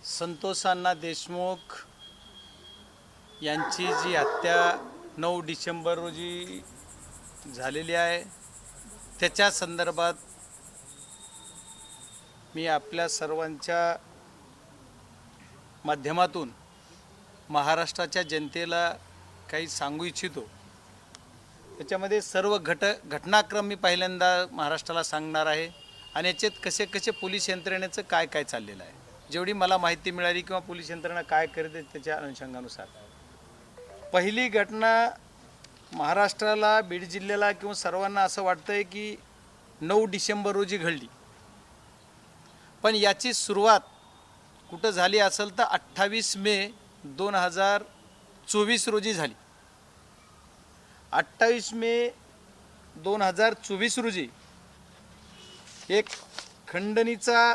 संतोष अण्णा देशमुख यांची जी हत्या 9 डिसेंबर रोजी झालेली आहे त्याच्या संदर्भात मी आपल्या सर्वांच्या माध्यमातून महाराष्ट्राच्या जनतेला काही सांगू इच्छितो। त्याच्यामध्ये सर्व घटनाक्रम मी पहिल्यांदा महाराष्ट्राला सांगणार आहे आणि याच्यात कसे कसे पोलीस यंत्रणेचं काय काय चाललेलं आहे, जेवढी मला माहिती मिळाली किंवा पोलीस यंत्रणा काय करते त्याच्या अनुषंगानुसार। पहिली घटना महाराष्ट्राला, बीड जिल्ह्याला किंवा सर्वांना असं वाटतंय की 9 डिसेंबर रोजी घडली, पण याची सुरुवात कुठं झाली असेल तर 28 मे 2024 रोजी झाली। 28 मे 2024 रोजी एक खंडणीचा